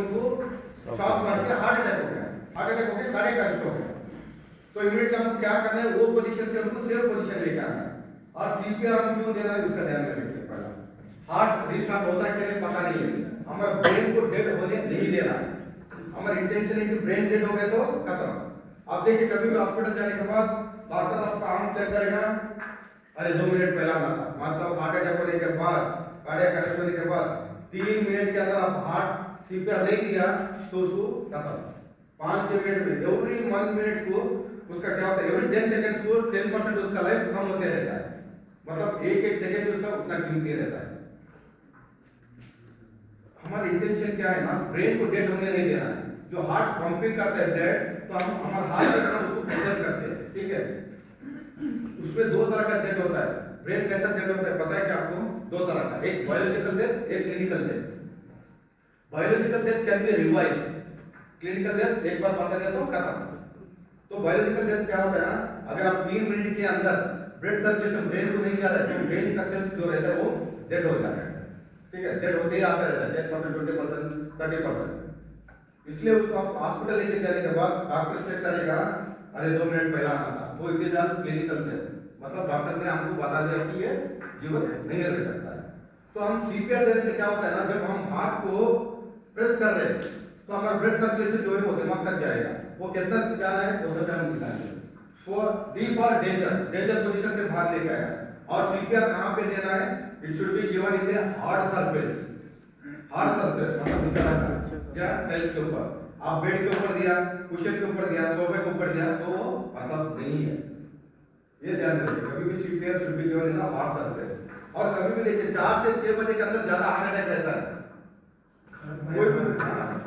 उनको शॉक मार के हार्ट अटैक हो गया, हार्ट अटैक हो गया, कार्डियक अरेस्ट हो गया। तो इमीडिएटली हमको क्या करना है, वो पोजीशन से हमको सेफ पोजीशन लेके आना है। और सीपीआर हम क्यों दे रहे हैं उसका ध्यान रखिए। पहला हार्ट रिस्टार्ट होता है कि नहीं पता नहीं है, हमारा ब्रेन को डेड होने नहीं दे रहा है। हमारा इंटेंशन है कि ब्रेन डेड हो गए तो खत्म। आप देखिए कभी भी हॉस्पिटल जाने के बाद डॉक्टर आपका आंख चेक करेगा, अरे 2 मिनट पहला मतलब हार्ट अटैक होने के बाद, कार्डियक अरेस्ट होने के बाद 3 मिनट के अंदर आप हार्ट सीपीआर नहीं दिया तो उसको खत्म। 5-6 मिनट में, एवरी 1 मिनट को उसका क्या होता है, एवरी 10 सेकंड्स को 10% उसका लाइफ कम होते रहता है। मतलब एक सेकंड उसका उतना कीमती रहता है। हमारी इंटेंशन क्या है ना, ब्रेन को डेड होने नहीं देना है। जो हार्ट पंपिंग करता है ब्लड, तो हम हमारा हार्ट उसको प्रेशर करते हैं, ठीक है। उसमें 2 तरह का डेथ होता है। ब्रेन कैसा डेथ होता है पता है क्या आपको? 2 तरह का, एक बायोलॉजिकल डेथ, एक clinical death. Biological death can be revised, clinical death एक बार पता गया तो खत्म। तो बायोलॉजिकल डेथ क्या होता है ना, अगर आप 3 मिनट के अंदर ब्लड सर्कुलेशन ब्रेन को नहीं जा रहा है तो ब्रेन का सेल्स जो रहता है वो डेड हो जाता है, ठीक है। डेड होते ही आता रहता है 10%, 20%, 30%। इसलिए उसको आप हॉस्पिटल लेके जाने के बाद डॉक्टर चेक करेगा, अरे 2 मिनट पहले आना था, तो it is all clinical death. मतलब डॉक्टर ने हमको बता दिया कि ये जीवन नहीं रह सकता है। तो हम सीपीआर देने से क्या होता है ना, जब हम हार्ट को प्रेस कर रहे हैं तो हमारा ब्लड सर्कुलेशन जो है वो दिमाग तक जाएगा। वो कितना जाना है वो सब हम दिखाएंगे। फॉर डीप और डेंजर पोजीशन से बाहर लेके आया। और सीपीआर कहां पे देना है? It should be given in the hard surface. Hard surface मतलब इस तरह का, क्या टाइल्स के ऊपर। आप बेड के ऊपर दिया, कुशन के ऊपर दिया, सोफे के ऊपर दिया तो मतलब नहीं है। ये ध्यान रखिए, कभी भी CPR should be given in the hard surface. और कभी भी देखिए 4 से 6 बजे के अंदर ज्यादा हार्ट अटैक रहता है। कोई भी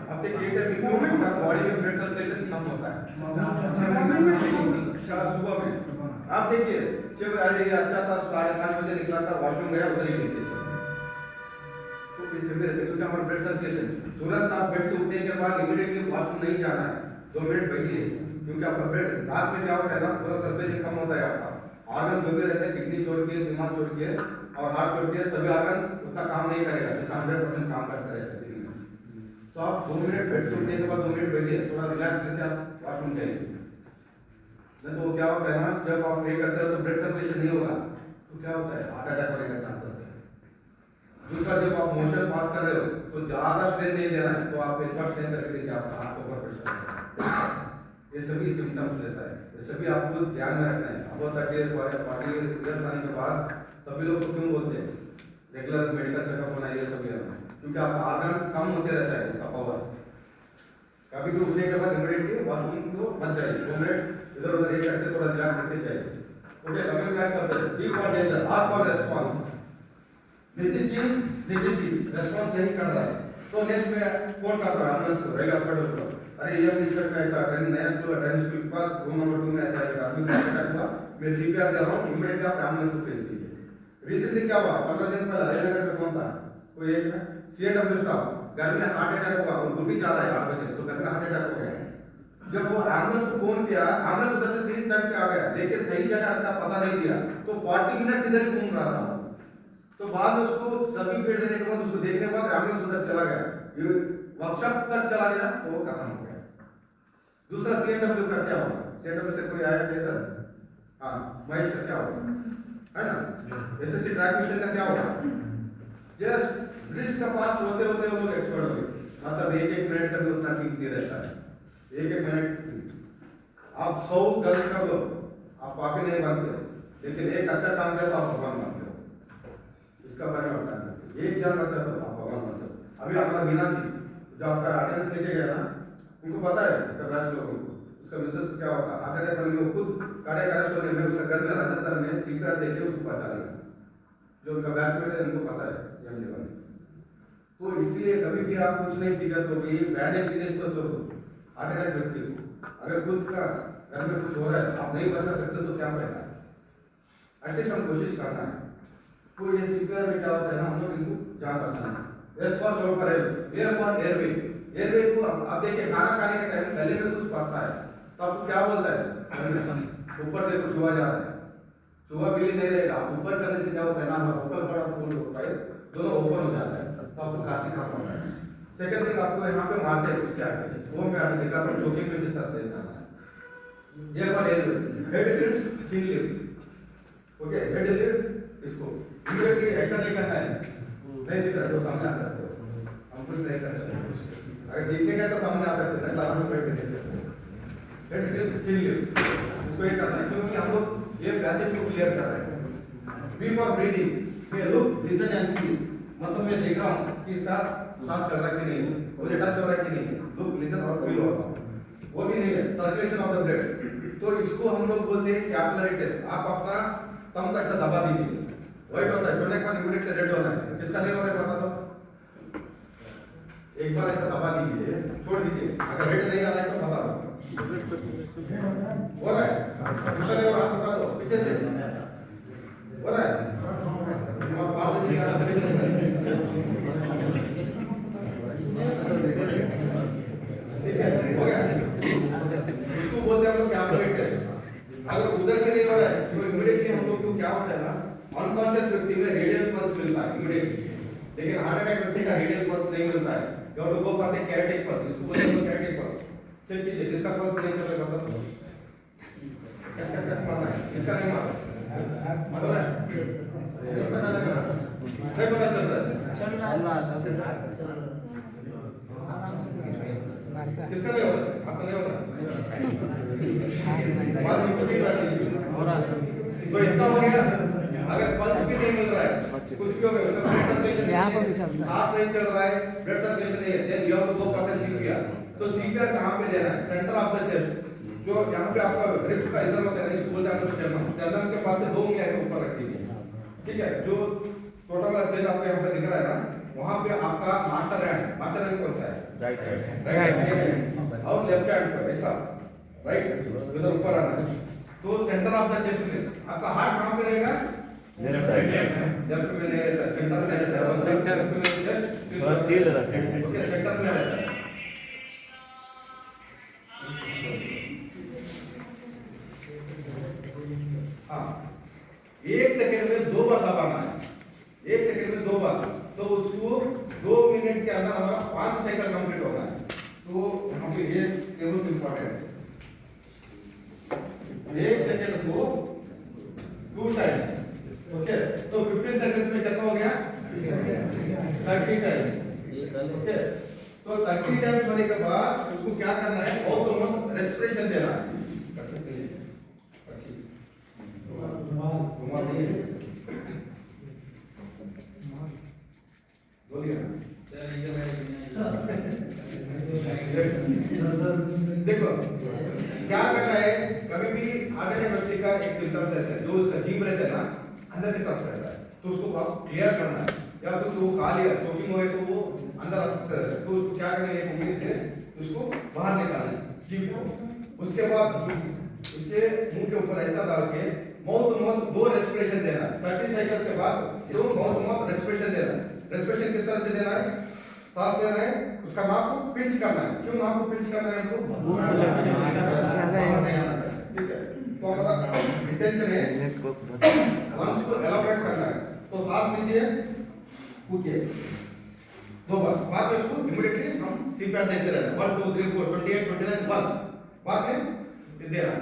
अब देखिए क्यों हमारा बॉडी में ब्लड सर्कुलेशन कम होता है सुबह में। आप देखिए जब अरे अच्छा था 5:30 बजे निकला था, वॉशरूम गया, उधर ही लेके चले तो इससे भी रहता है क्योंकि हमारा ब्लड सर्कुलेशन तुरंत आप बेड से उठने के बाद इमीडिएटली वॉशरूम नहीं जाना है, 2 मिनट बैठिए। क्योंकि आपका ब्लड रात में क्या होता है ना, पूरा सर्कुलेशन कम होता है। आपका ऑर्गन जो भी रहता है, किडनी छोड़ के, दिमाग छोड़ के और हार्ट छोड़ के, सभी ऑर्गन उतना काम नहीं करेगा जितना 100% काम करता रहता है। तो आप 2 मिनट बेड से उठने के बाद 2 मिनट बैठिए, थोड़ा रिलैक्स करके आप वॉशरूम जाइए। नहीं तो क्या होता है ना, जब आप ये करते हो तो ब्लड सर्कुलेशन नहीं होगा तो क्या होता है, हार्ट अटैक होने का चांसेस है। दूसरा, जब आप मोशन पास कर रहे हो तो ज्यादा स्ट्रेन नहीं देना है, तो आप एक बार स्ट्रेन करके देखिए आपका हार्ट को ऊपर प्रेशर। ये सभी सिम्टम्स रहता है, ये सभी आपको ध्यान में रखना है। अब 30 40 ईयर्स आने के बाद सभी लोग क्यों बोलते हैं रेगुलर मेडिकल चेकअप होना, ये सभी है क्योंकि आपका ऑर्गन्स कम होते रहता है, उसका पावर। कभी भी उठने के बाद इमीडिएटली वॉशरूम को मत जाइए, 2 मिनट इधर उधर ये करके थोड़ा रिलैक्स करके जाइए। Okay, coming back subject deep और danger, R for response. Nitish ji response नहीं कर रहा है तो नेक्स्ट में कौन करता है? एम्बुलेंस को, रेगा हॉस्पिटल को। अरे ये अपनी सर में ऐसा ट्रेनिंग नया स्कूल है, ट्रेनिंग स्कूल के पास रूम नंबर 2 में ऐसा एक आदमी का अटैक हुआ, मैं सीपीआर दे रहा हूँ, इमीडिएटली आप एम्बुलेंस को भेज दीजिए। रिसेंटली क्या हुआ, 15 दिन पहले रेलनगर में कौन था, कोई एक सीएडब्ल्यू स्टाफ घर में हार्ट अटैक हुआ, वो ड्यूटी जा रहा है 8 बजे, तो घर में हार्ट अटैक हो गया। जब वो एम्बुलेंस को फोन किया, एम्बुलेंस उधर से सही टाइम पे आ गया, लेकिन सही जगह का पता नहीं दिया, तो 40 मिनट इधर ही घूम रहा था। तो बाद में उसको सभी बेड देने के बाद, उसको देखने के बाद एम्बुलेंस उधर चला गया, वर्कशॉप तक चला गया तो वो खत्म हो गया। दूसरा सीएडब्ल्यू का क्या हुआ, सीएडब्ल्यू से कोई आया इधर, हाँ महेश का क्या हुआ है ना, एसएससी ट्रैक मिशन का क्या हुआ, जस्ट ब्रिज का पास होते होते वो लोग एक्सपर्ट हो गए। मतलब एक मिनट का भी उतना कीमती रहता है, एक मिनट। आप 100 गलत कर लो, आप पापी नहीं बनते हो, लेकिन एक अच्छा काम करो आप भगवान बनते हो। इसका बारे में बताना, एक जान बचा तो आप भगवान बनते हो। अभी हमारा मीना जी जो आपका अटेंडेंस लेके गया ना, उनको पता है प्रकाश लोगों को, उसका मिसेस क्या होता है, हार्ट अटैक होने में खुद कार्डियक अरेस्ट होने में उसका घर में राजस्थान में सीपीआर देके उसको बचा लिया। जो उनका बैचमेट है उनको पता है ये वाली। तो इसलिए कभी भी आप कुछ नहीं सीखा तो ये बैंडेज विदेश तो छोड़ो, हार्ट अटैक व्यक्ति को अगर खुद का घर में कुछ हो रहा है आप नहीं बचा सकते तो क्या फायदा, एटलीस्ट हम कोशिश करना है। तो ये सीपीआर में क्या होता है ना, हम लोग इनको जान बचाना है। एस फॉर शोर पर एयर फॉर एयरवे, एयरवे को आप देखिए खाना खाने के टाइम गले में कुछ फंसता है तो आपको क्या बोलता है, ऊपर देखो छुआ जा रहा है, छुआ बिल्ली नहीं रहेगा, ऊपर करने से क्या होता है ना, ऊपर बड़ा फूल होता है, दोनों ओपन हो जाता है तो आपको खांसी कम होता है। सेकंड थिंग आपको यहाँ पे मारते हैं पीछे आके, वो मैं अभी दिखाता हूँ जोकिंग में किस तरह से करना है। ये for head lift, chin lift, okay, head lift इसको इमीडिएटली ऐसा नहीं करना है, नहीं दिख रहा तो सामने आ सकते हो, हम कुछ नहीं कर सकते, अगर सीखने का तो सामने आ सकते हैं, लास्ट में बैठ के देख सकते हैं। हेड लिफ्ट, चिन लिफ्ट इसको ये करना है क्योंकि हम लोग ये पैसेज को क्लियर कर रहे हैं। बी फॉर ब्रीदिंग, ये लुक लिसन एंड फील, मतलब मैं देख रहा हूँ कि इसका सांस चल रहा है कि नहीं, मुझे टच हो रहा है कि नहीं, लुक लिसन और फील हो रहा है, वो भी नहीं है। सर्कुलेशन ऑफ द ब्लड, तो इसको हम लोग बोलते हैं कैपिलरी टेस्ट। आप अपना तम का ऐसा दबा दीजिए, व्हाइट होता है, छोड़ने के बाद इमीडिएटली रेड होना है, किसका नहीं हो रहा है बता दो, एक बार ऐसा दबा दीजिए, छोड़ दीजिए, अगर रेड नहीं आ रहा है तो बता दो, हो रहा है, किसका नहीं हो रहा है बता दो, पीछे से हो रहा है, और बात नहीं आ रहा है, ठीक है, हो गया, इसको बोलते हैं हम लोग कैपिलरी टेस्ट। अगर उधर के नहीं हो रहा है तो इमीडिएटली हम लोग को क्या होता है ना, अनकॉन्शियस व्यक्ति में रेडियल पल्स मिलता है इमीडिएटली, लेकिन हार्ट अटैक व्यक्ति का रेडियल पल्स नहीं मिलता है, you have to go for the carotid pulse, इसको बोलते हैं कैरेटिक पल्स। चेक कीजिए किसका पल्स नहीं चल रहा है, क्या क्या क्या मारना है, किसका नहीं मार रहा है, नहीं पता चल रहा है, किसका नहीं हो रहा है, आपका नहीं हो रहा है, तो इतना हो गया। अगर पल्स भी नहीं मिल रहा है, कुछ भी हो गया, उसका ब्लड सर्कुलेशन यहाँ पर भी चल रहा है, सांस नहीं चल रहा है, ब्लड सर्कुलेशन नहीं है, then you have to go for the CPR. तो सीपीआर कहां पे देना है, सेंटर ऑफ द चेस्ट, जो यहां पे आपका रिब्स का इधर होता है, इसको बोलते हैं स्टर्नम, स्टर्नम के पास से 2 उंगली ऐसे ऊपर रख दीजिए, ठीक है, जो छोटा वाला चेस्ट आपको यहां पे दिख रहा है ना, वहां पे आपका मास्टर हैंड कौन सा है, राइट हैंड, और लेफ्ट हैंड पर ऐसा राइट इधर ऊपर आना है, तो सेंटर ऑफ द चेस्ट में आपका हार्ट कहां पे रहेगा, लेफ्ट साइड, लेफ्ट में नहीं रहता, सेंटर में रहता है, सेंटर में थोड़ा तेल रखते हैं, ओके, सेंटर में रहता है। हाँ, 1 सेकंड में 2 बार दबाना है, 1 सेकंड में 2 बार, तो उसको 2 मिनट के अंदर हमारा 5 साइकिल कंप्लीट होना है। तो यहाँ पे ये टेबल इंपॉर्टेंट है, 1 सेकंड को 2 टाइम, ओके, तो 15 सेकंड्स में कितना हो गया, 30 टाइम, ओके, तो 30 टाइम्स होने के बाद उसको क्या करना है, ऑटोनोमस रेस्पिरेशन देना है, देखो क्या करना है, कभी भी हार्ट अटैक व्यक्ति का एक सिम्टम्स रहता है, जो उसका जीभ रहता है ना अंदर की तरफ रहता है, तो उसको आप क्लियर करना है, या कुछ वो खा लिया चोकिंग हो गई तो वो अंदर रहता है, तो उसको क्या करना है, एक उंगली से उसको बाहर निकालना है जीभ को, उसके बाद इसके मुंह के ऊपर ऐसा डाल के माउथ टू माउथ 2 रेस्पिरेशन देना है, 30 सेकंड्स के बाद 2 माउथ टू माउथ रेस्पिरेशन देना है। रेस्पिरेशन किस तरह से देना है, सांस लेना है, उसका नाक को पिंच करना है, क्यों नाक को पिंच करना है हमको, ठीक है, तो हमारा इंटेंशन है लंग्स को एलाबोरेट करना है, तो सांस लीजिए, फूकिए 2 बार, बाद में इसको इमीडिएटली हम सीपीआर देते रहना, 1 2 3 4 28 29 1, बाद में देना,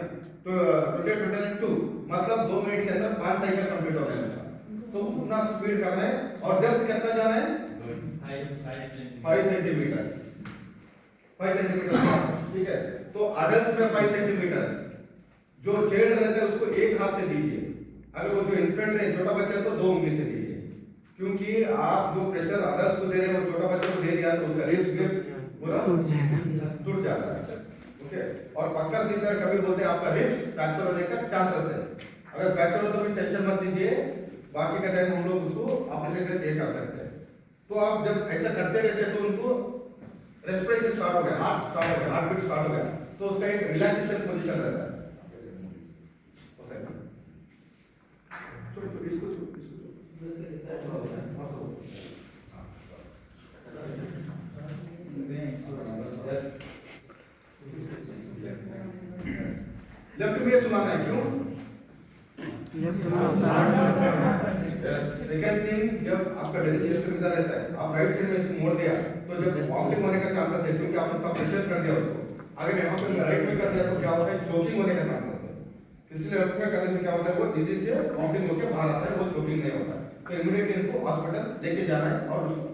तो 28 29 2, मतलब 2 मिनट के अंदर 5 साइकिल कंप्लीट हो जाएगा, तो उतना स्पीड करना है, और डेप्थ कितना जाना है, 5 सेंटीमीटर, 5 सेंटीमीटर, ठीक है, तो अडल्ट में 5 सेंटीमीटर, जो चाइल्ड रहता है उसको एक हाथ से दीजिए, अगर वो जो इन्फेंट है छोटा बच्चा है तो 2 उंगली से दीजिए, क्योंकि आप जो प्रेशर अडल्ट को दे रहे हो छोटा बच्चे को दे दिया तो उसका रिब्स पूरा टूट जाता है, ओके, और पक्का सीपीआर कभी बोलते हैं आपका रिब्स फ्रैक्चर होने का चांसेस है, अगर फ्रैक्चर हो तो भी टेंशन मत लीजिए, बाकी का टाइम हम लोग उसको ऑपरेशन करके कर सकते हैं। तो आप जब ऐसा करते रहते हैं तो उनको रेस्पिरेशन स्टार्ट हो गया, हार्ट स्टार्ट हो गया, हार्ट बीट स्टार्ट हो गया, तो उसका एक रिलैक्सेशन पोजीशन रहता है, इसको लेफ्ट में सुनाना है, क्यों सेकंड थिंग, जब आपका डाइजेस्ट सिस्टम इधर रहता है, आप राइट साइड में इसको मोड़ दिया तो जब वॉमिटिंग होने का चांसेस है, क्योंकि आपने इतना प्रेशर कर दिया उसको। अगर यहाँ पे राइट में कर दिया तो क्या होता है, चोकिंग होने का चांसेस है। इसलिए लेफ्ट में करने से क्या होता है, वो इजी से वॉमिटिंग होकर बाहर आता है, वो चोकिंग नहीं होता। तो इमीडिएटली इनको हॉस्पिटल लेके जाना है और उसको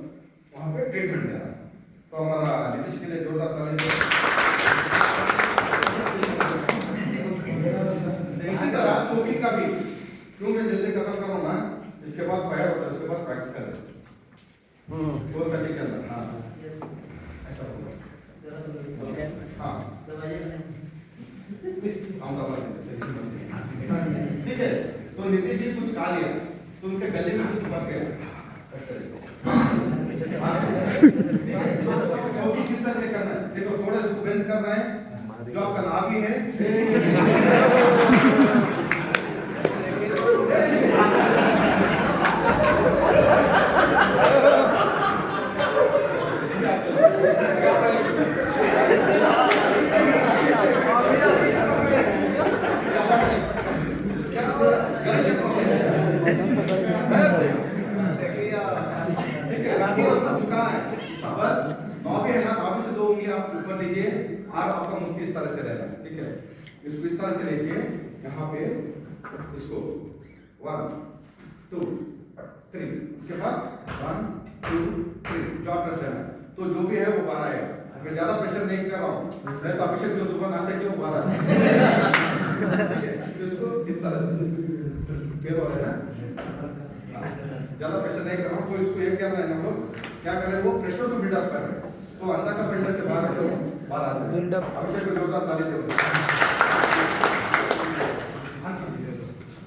वहाँ पे ट्रीटमेंट देना है। तो हमारा नीतीश के लिए जोरदार ताली। इसी तरह चोकिंग का भी क्यों मैं जल्दी खत्म करूँगा, इसके बाद फायर होता है, उसके बाद प्रैक्टिकल है। वो करने के अंदर हाँ ऐसा होगा। हाँ हम दबा देंगे, ठीक है। तो नीतीश जी कुछ खा लिया तो उनके गले में कुछ फंस गया, चोकिंग किस तरह से करना है, देखो थोड़ा इसको बेंड करना है, जो आपका नाभि है ऊपर लीजिए और आपका मुट्ठी इस तरह से रहना है, ठीक है। इसको इस तरह से लेके यहाँ पे इसको 1 2 3, उसके बाद 1 2 3 जॉ टच देना है। तो जो भी है वो 12 आएगा। मैं ज्यादा प्रेशर नहीं कर रहा हूँ, नहीं तो अभिषेक जो सुबह नाश्ता किया वो 12 है, ठीक है। तो इसको इस तरह से फिर हो रहा है ना, ज्यादा प्रेशर नहीं कर रहा हूँ। तो इसको ये करना है, हम लोग क्या कर रहे हैं, वो प्रेशर को बिल्डअप कर रहे हैं। तो अंदर का प्रेशर से बाहर हटो, बाहर आ जाए। अभिषेक को जोरदार ताली दो।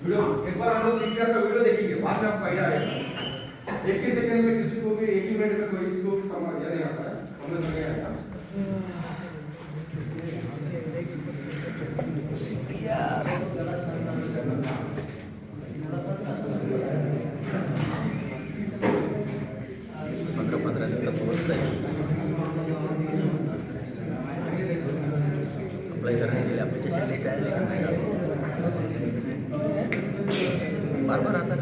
वीडियो एक बार हम लोग सीपीआर का वीडियो देखेंगे, बाद में आपको आइडिया आएगा। एक ही सेकंड में किसी को भी, एक ही मिनट में कोई इसको समझ नहीं आता है, समझ नहीं आता। सीपीआर बार-बार आता है।